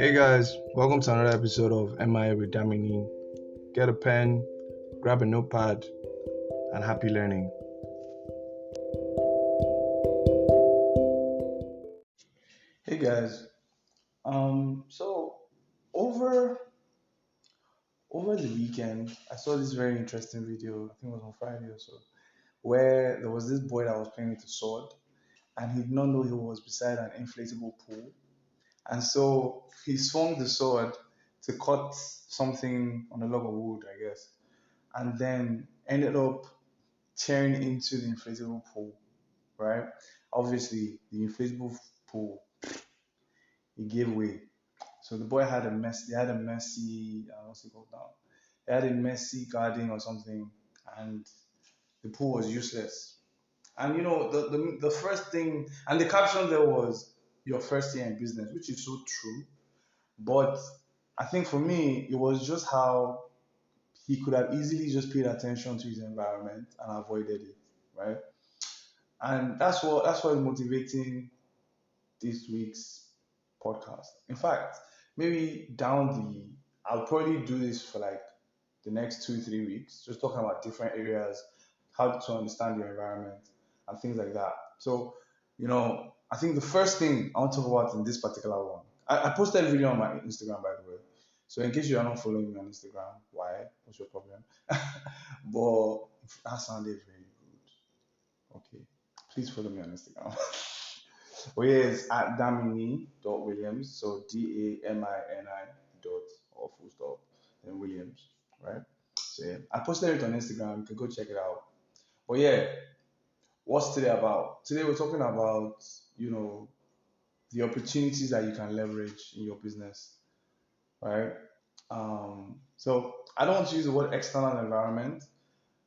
Hey guys, welcome to another episode of MIA with Damini. Get a pen, grab a notepad, and happy learning. Hey guys, so over over the weekend, I saw this very interesting video. I think it was on Friday or so, where there was this boy that was playing with a sword, and he did not know he was beside an inflatable pool, and so he swung the sword to cut something on a log of wood, I guess, and then ended up tearing into the inflatable pool, right? Obviously, the inflatable pool, it gave way. So the boy had a mess. They had a messy, what's it called now? They had a messy garden or something, and the pool was useless. And the first thing, and the caption there was your first year in business, which is so true. But I think for me, it was just how he could have easily just paid attention to his environment and avoided it, right? And that's what is motivating this week's podcast. In fact, maybe I'll probably do this for like the next 2 3 weeks, just talking about different areas, how to understand your environment and things like that. So, I think the first thing I want to talk about in this particular one, I posted a video on my Instagram, by the way. So in case you are not following me on Instagram, why? What's your problem? But that sounded very good. Okay, please follow me on Instagram. Oh yes, at Damini.Williams. So Damini dot or full stop then Williams, right? So yeah, I posted it on Instagram. You can go check it out. But yeah, what's today about? Today we're talking about you know the opportunities that you can leverage in your business, right? So I don't want to use the word external environment.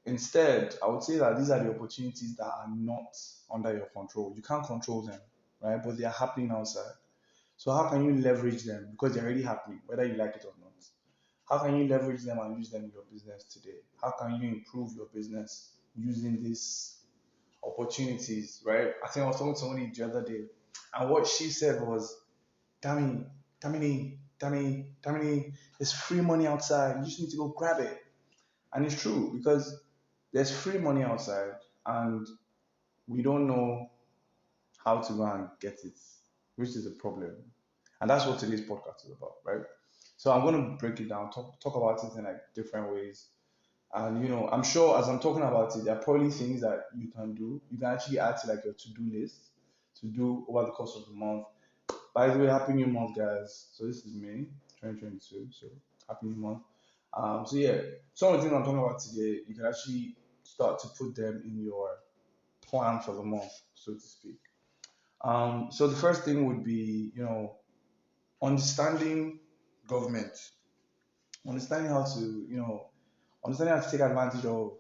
Instead, I would say that these are the opportunities that are not under your control. You can't control them, right? But they are happening outside. So how can you leverage them? Because they're already happening, whether you like it or not. How can you leverage them and use them in your business today? How can you improve your business using these opportunities, right? I think I was talking to somebody the other day, and what she said was, Dammy, Dammy, there's free money outside. You just need to go grab it. And it's true because there's free money outside and we don't know how to go and get it, which is a problem. And that's what today's podcast is about, right? So I'm going to break it down, talk about it in like different ways. And I'm sure as I'm talking about it, there are probably things that you can do. You can actually add to like your to-do list to do over the course of the month. By the way, happy new month, guys. So this is May 2022. So happy new month. So yeah, some of the things I'm talking about today, you can actually start to put them in your plan for the month, so to speak. So the first thing would be, understanding government, understanding how to, understanding how to take advantage of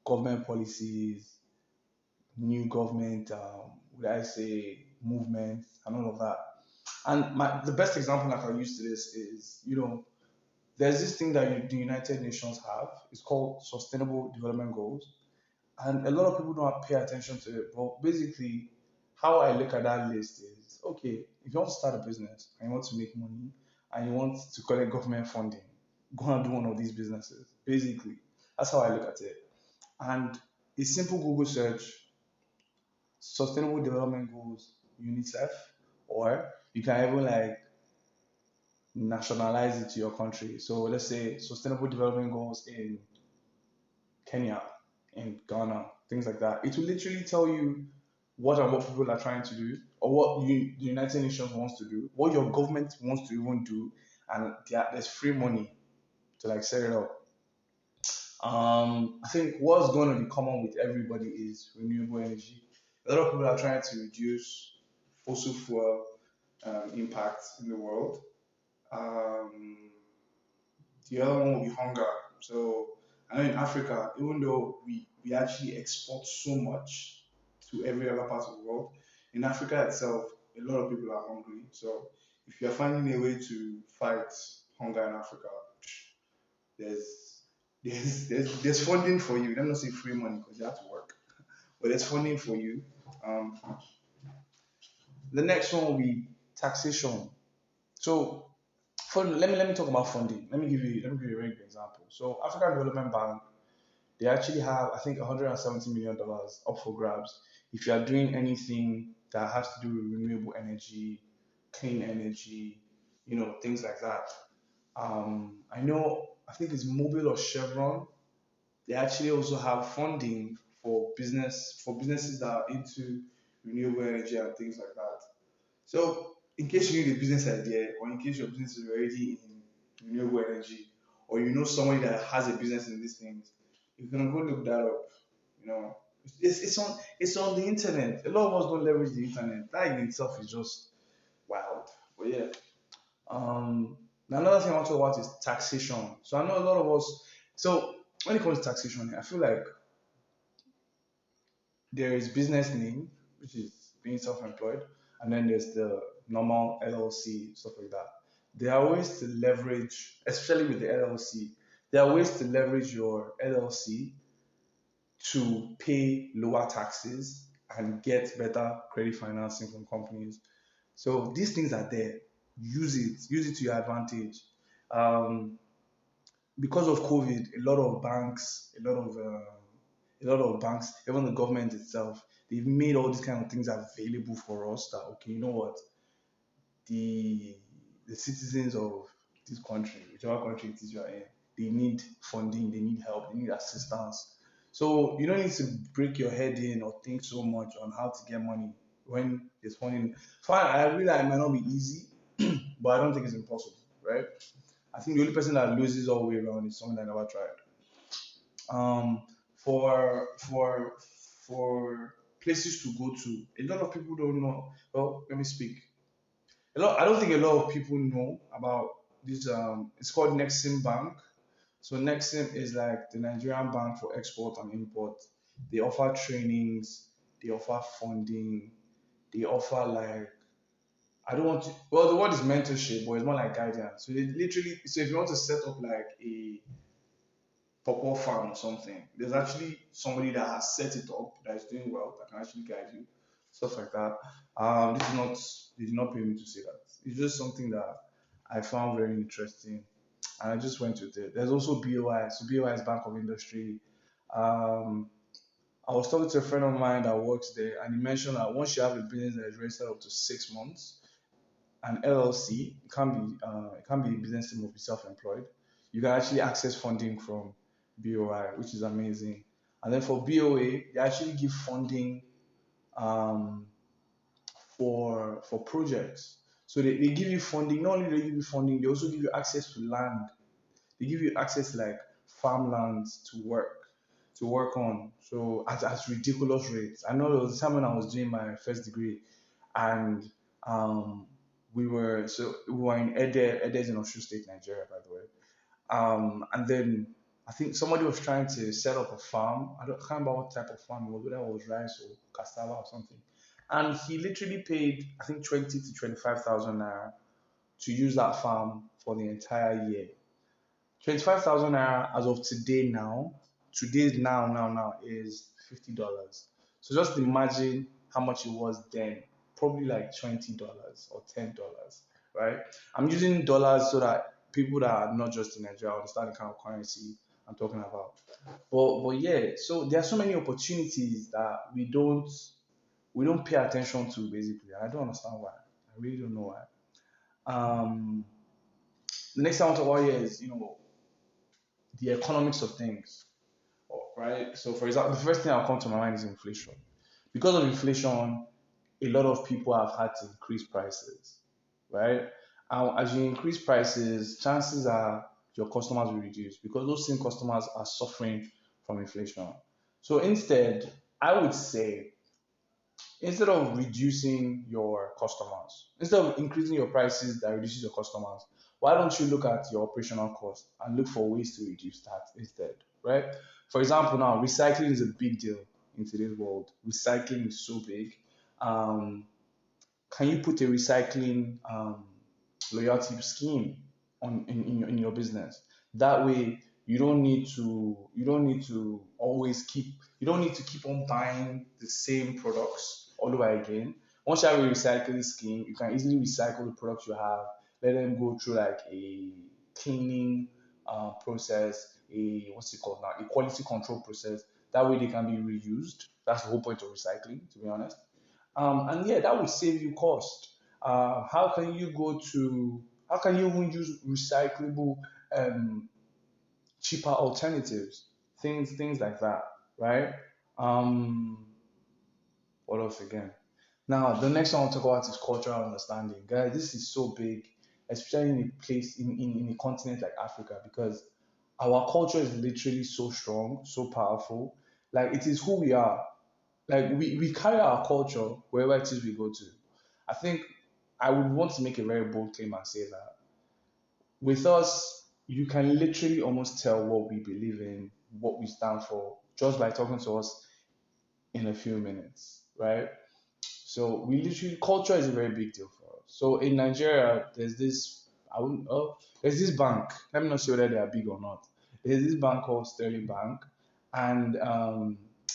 government policies, new government, would I say, movements, and all of that. And the best example I can use to this is, there's this thing that the United Nations have. It's called Sustainable Development Goals, and a lot of people don't pay attention to it. But basically, how I look at that list is okay. If you want to start a business and you want to make money and you want to collect government funding, go and do one of these businesses. Basically, that's how I look at it. And a simple Google search, Sustainable Development Goals, UNICEF, or you can even like nationalize it to your country. So let's say Sustainable Development Goals in Kenya, in Ghana, things like that. It will literally tell you what people are trying to do, or what the United Nations wants to do, what your government wants to even do, and there's free money to like set it up. I think what's going to be common with everybody is renewable energy. A lot of people are trying to reduce fossil fuel impact in the world. Um, the other one will be hunger. So I know in Africa, even though we actually export so much to every other part of the world, in Africa itself, a lot of people are hungry. So if you're finding a way to fight hunger in Africa, there's there's funding for you. Let me not say free money because you have to work, but there's funding for you. Um, the next one will be taxation. So Let me talk about funding. Let me give you a very good example. So African Development Bank, they actually have, I think, $170 million up for grabs if you are doing anything that has to do with renewable energy, clean energy, things like that. I know, I think it's Mobile or Chevron. They actually also have funding for businesses that are into renewable energy and things like that. So, in case you need a business idea, or in case your business is already in renewable energy, or you know somebody that has a business in these things, you can go look that up. You know, it's on the internet. A lot of us don't leverage the internet. That in itself is just wild. But yeah, another thing I want to talk about is taxation. So I know a lot of us. So when it comes to taxation, I feel like there is business name, which is being self-employed, and then there's the normal LLC, stuff like that. There are ways to leverage, especially with the LLC, there are ways to leverage your LLC to pay lower taxes and get better credit financing from companies. So these things are there. Use it to your advantage. Um, because of COVID, a lot of banks, even the government itself, they've made all these kind of things available for us. That okay, you know what, the the citizens of this country, whichever country it is you are in, they need funding, they need help, they need assistance. So you don't need to break your head in or think so much on how to get money when there's funding. Fine, I realize it might not be easy, but I don't think it's impossible, right? I think the only person that loses all the way around is someone that never tried. um, for places to go to. A lot of people don't know. Well, let me speak. I don't think a lot of people know about this. It's called Nexim Bank. So Nexim is like the Nigerian bank for export and import. They offer trainings. They offer funding. They offer like, I don't want to. Well, the word is mentorship, but it's more like guidance. So they literally. So if you want to set up like a pawpaw farm or something, there's actually somebody that has set it up that is doing well that can actually guide you, stuff like that. This is not they did not pay me to say that. It's just something that I found very interesting, and I just went with it. There's also BOI. So BOI is Bank of Industry. Um, I was talking to a friend of mine that works there, and he mentioned that once you have a business that is registered up to 6 months, an LLC, it can be a business name or be self-employed. You can actually access funding from BOI, which is amazing. And then for BOA, they actually give funding um, for projects. So they give you funding. Not only do they give you funding, they also give you access to land. They give you access to like farmlands to work on. So at ridiculous rates. I know there was a time when I was doing my first degree, and um, we were in Ede. Ede is in Osun State, Nigeria, by the way. And then I think somebody was trying to set up a farm. I can't remember what type of farm it was, whether it was rice or cassava or something. And he literally paid, I think, 20 to 25,000 naira to use that farm for the entire year. 25,000 naira as of today's now is $50. So just imagine how much it was then. Probably like $20 or $10, right? I'm using dollars so that people that are not just in Nigeria understand the kind of currency I'm talking about. But yeah, so there are so many opportunities that we don't pay attention to basically. I don't understand why. I really don't know why. Um, the next thing I want to talk about here is the economics of things, right? So, for example, the first thing that will come to my mind is inflation. Because of inflation, a lot of people have had to increase prices, right? As you increase prices, chances are your customers will reduce because those same customers are suffering from inflation. So instead, I would say, instead of reducing your customers, instead of increasing your prices that reduces your customers, why don't you look at your operational cost and look for ways to reduce that instead, right? For example, now recycling is a big deal in today's world. Recycling is so big. Um, can you put a recycling loyalty scheme in your business? That way, you don't need to keep on buying the same products all over again. Once you have a recycling scheme, you can easily recycle the products you have let them go through like a cleaning process, a what's it called now, a quality control process. That way they can be reused. That's the whole point of recycling, to be honest. And yeah, that would save you cost. How can you go to, how can you even use recyclable um, cheaper alternatives? Things like that, right? Um, what else again? Now, the next one I'll talk about is cultural understanding. Guys, this is so big, especially in a place in a continent like Africa, because our culture is literally so strong, so powerful. Like it is who we are. Like we carry our culture wherever it is we go to. I think I would want to make a very bold claim and say that with us, you can literally almost tell what we believe in, what we stand for, just by talking to us in a few minutes, right? So we literally culture is a very big deal for us. So in Nigeria, there's this I wouldn't oh there's this bank. Let me not say whether they are big or not. There's this bank called Sterling Bank, and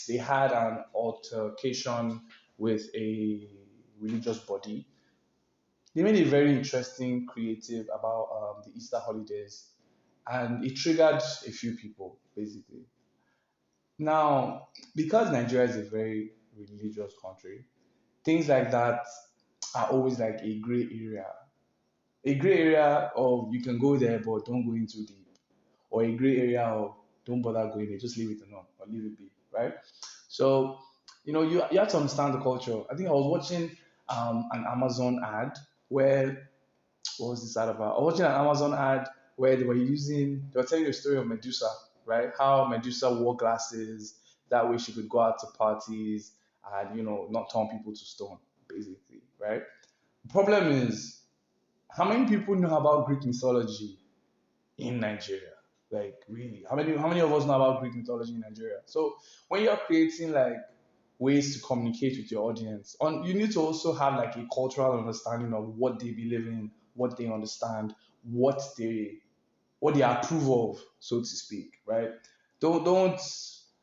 they had an altercation with a religious body. They made it very interesting, creative about the Easter holidays, and it triggered a few people basically. Now, because Nigeria is a very religious country, things like that are always like a gray area. A gray area of you can go there but don't go in too deep. Or a gray area of don't bother going there, just leave it alone or leave it be, right? So, you have to understand the culture. I think I was watching an Amazon ad where what was this ad about? I was watching an Amazon ad where they were telling the story of Medusa, right? How Medusa wore glasses, that way she could go out to parties and, not turn people to stone, basically, right? The problem is, how many people know about Greek mythology in Nigeria? Like, really? How many of us know about Greek mythology in Nigeria? So when you're creating like ways to communicate with your audience, you need to also have like a cultural understanding of what they believe in, what they understand, what they approve of, so to speak, right? Don't don't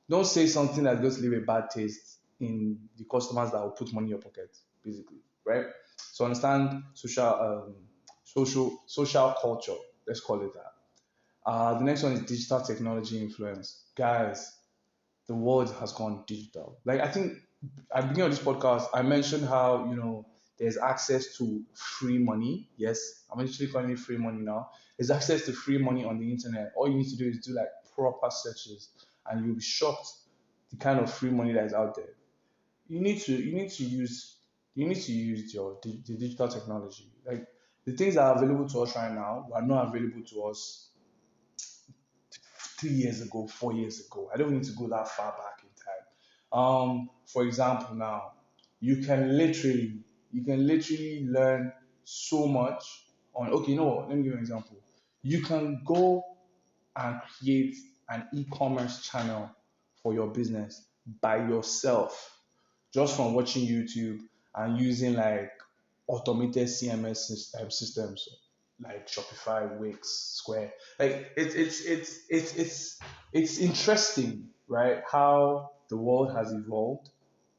don't say something that's going to leave a bad taste in the customers that will put money in your pocket, basically, right? So understand social culture. Let's call it that. The next one is digital technology influence. Guys, the world has gone digital. Like I think at the beginning of this podcast, I mentioned how there's access to free money. Yes, I'm actually calling it free money now. There's access to free money on the internet. All you need to do is do like proper searches, and you'll be shocked the kind of free money that is out there. You need to use the digital technology. Like the things that are available to us right now were not available to us 3 years ago, 4 years ago. I don't need to go that far back in time. For example, now you can literally learn so much on. Okay, you know what? Let me give you an example. You can go and create an e-commerce channel for your business by yourself, just from watching YouTube and using like automated CMS systems like Shopify, Wix, Square. Like it's interesting, right? How the world has evolved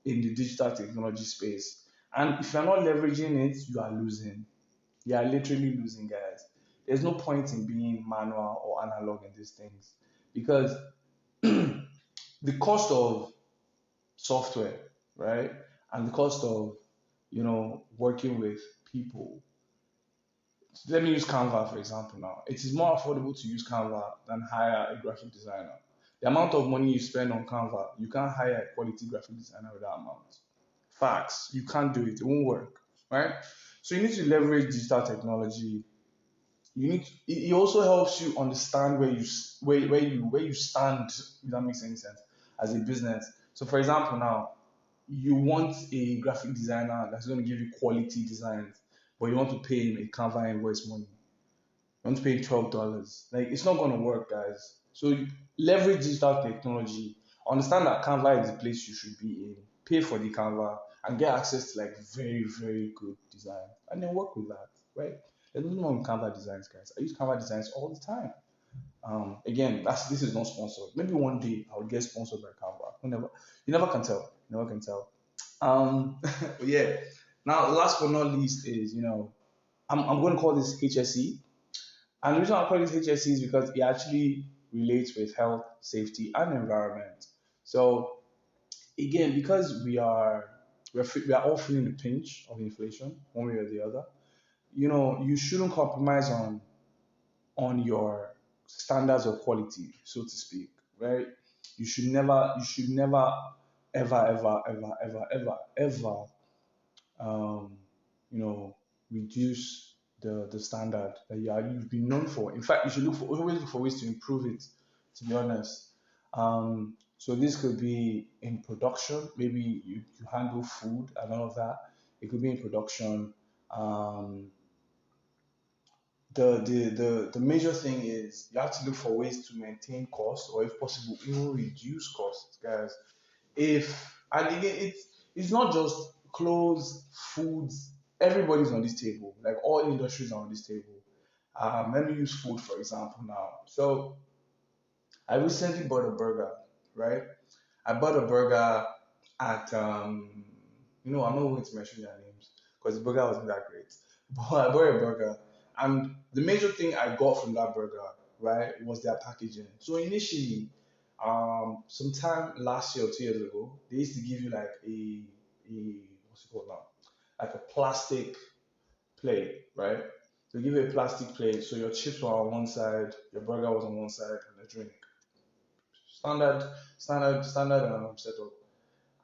in the digital technology space, and if you're not leveraging it, you are losing. You are literally losing, guys. There's no point in being manual or analog in these things because the cost of software, right, and the cost of working with people. Let me use Canva for example now. It is more affordable to use Canva than hire a graphic designer. The amount of money you spend on Canva, you can't hire a quality graphic designer with that amount. Facts. You can't do it. It won't work. Right? So you need to leverage digital technology. It also helps you understand where you stand, if that makes any sense, as a business. So for example now, you want a graphic designer that's going to give you quality designs, but you want to pay him a Canva invoice money. You want to pay $12. Like it's not going to work, guys. So leverage digital technology. Understand that Canva is the place you should be in. Pay for the Canva and get access to like very very good design, and then work with that, right? There's nothing wrong with Canva designs, guys. I use Canva designs all the time. Again, this is not sponsored. Maybe one day I'll get sponsored by Canva. You never can tell. You never can tell. But yeah. Now, last but not least is I'm going to call this HSE. And the reason I call it HSE is because it actually relates with health, safety, and environment. So again, because we are all feeling the pinch of inflation one way or the other. You shouldn't compromise on your standards of quality, so to speak, right? You should never, ever, ever, ever, ever, ever, ever, um, you know, reduce the standard that you've been known for. In fact, you should always look for ways to improve it. To be honest, so this could be in production. Maybe you handle food and all of that. It could be in production. Um, the major thing is you have to look for ways to maintain costs or if possible even reduce costs, guys. If and again it's not just clothes, foods, everybody's on this table. Like all industries are on this table. Let me use food for example now. So I recently bought a burger, right? I bought a burger at I'm not going to mention their names because the burger wasn't that great. But I bought a burger, and the major thing I got from that burger, right, was their packaging. So initially, sometime last year or 2 years ago, they used to give you like a what's it called now, like a plastic plate, right? They give you a plastic plate, so your chips were on one side, your burger was on one side, and a drink. Standard setup.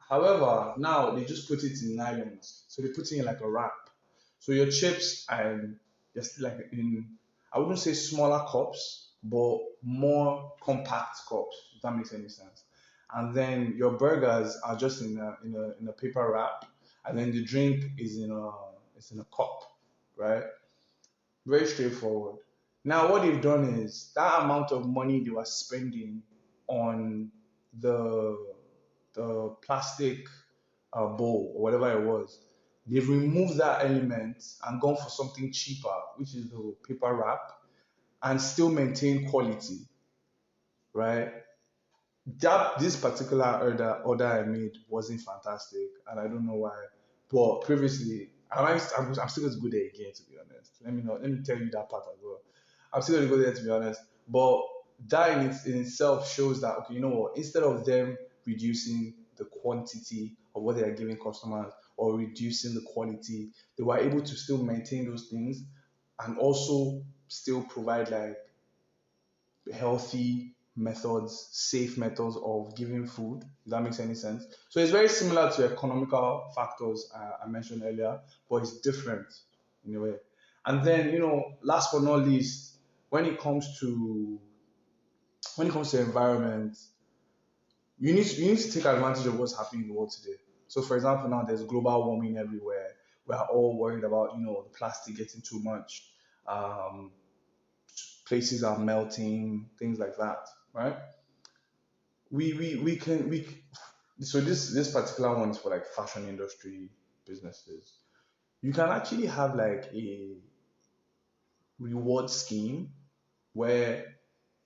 However, now they just put it in nylons. So they put it in like a wrap. So your chips are just like in, I wouldn't say smaller cups, but more compact cups, if that makes any sense. And then your burgers are just in a paper wrap, and then the drink is in a cup, right? Very straightforward. Now, what they've done is that amount of money they were spending on the the plastic bowl or whatever it was, they've removed that element and gone for something cheaper, which is the paper wrap, and still maintain quality, right? That this particular order I made wasn't fantastic, and I don't know why. But previously, I'm still going to go there again. To be honest, let me tell you that part as well. I'm still going to go there to be honest. But that in itself shows that okay, you know what? Instead of them reducing the quantity of what they are giving customers or reducing the quality, they were able to still maintain those things and also still provide like healthy methods, safe methods of giving food. If that makes any sense. So it's very similar to economical factors I mentioned earlier, but it's different in a way. And then, last but not least, when it comes to environment, you need to take advantage of what's happening in the world today. So, for example, now there's global warming everywhere. We are all worried about the plastic getting too much. Um, Places are melting, things like that, right? We can we so this particular one is for like fashion industry businesses. You can actually have like a reward scheme where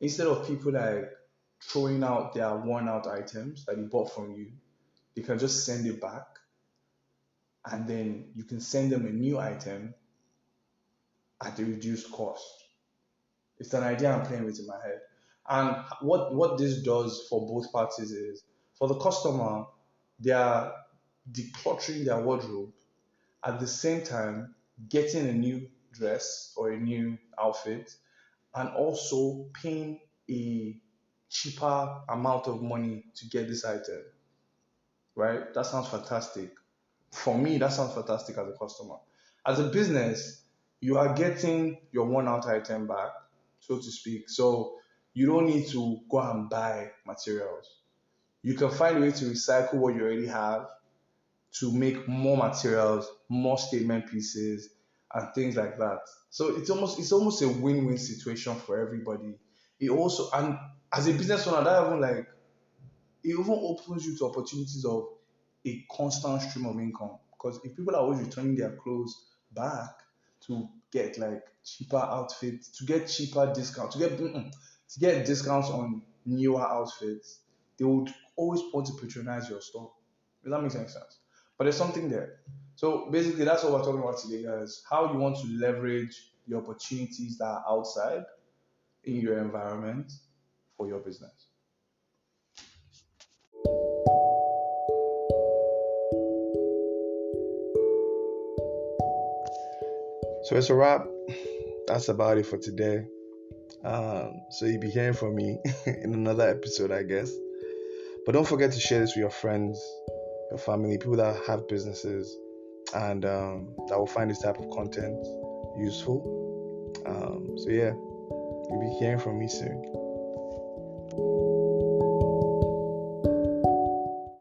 instead of people like throwing out their worn out items that they bought from you, they can just send it back and then you can send them a new item at a reduced cost. It's an idea I'm playing with in my head. And what this does for both parties is for the customer, they are decluttering their wardrobe at the same time getting a new dress or a new outfit and also paying a cheaper amount of money to get this item, right? That sounds fantastic. For me, that sounds fantastic as a customer. As a business, you are getting your worn out item back, so to speak. So you don't need to go and buy materials. You can find a way to recycle what you already have to make more materials, more statement pieces, and things like that. So it's almost a win-win situation for everybody. It also and as a business owner, that even like it even opens you to opportunities of a constant stream of income. Because if people are always returning their clothes back to get like cheaper outfits, to get cheaper discounts, to get discounts on newer outfits, they would always want to patronize your store. Does that make any sense? But there's something there. So basically, that's what we're talking about today, guys. How you want to leverage the opportunities that are outside in your environment for your business. So it's a wrap. That's about it for today. So you'll be hearing from me in another episode, I guess. But don't forget to share this with your friends, your family, people that have businesses, and that will find this type of content useful. So yeah, you'll be hearing from me soon.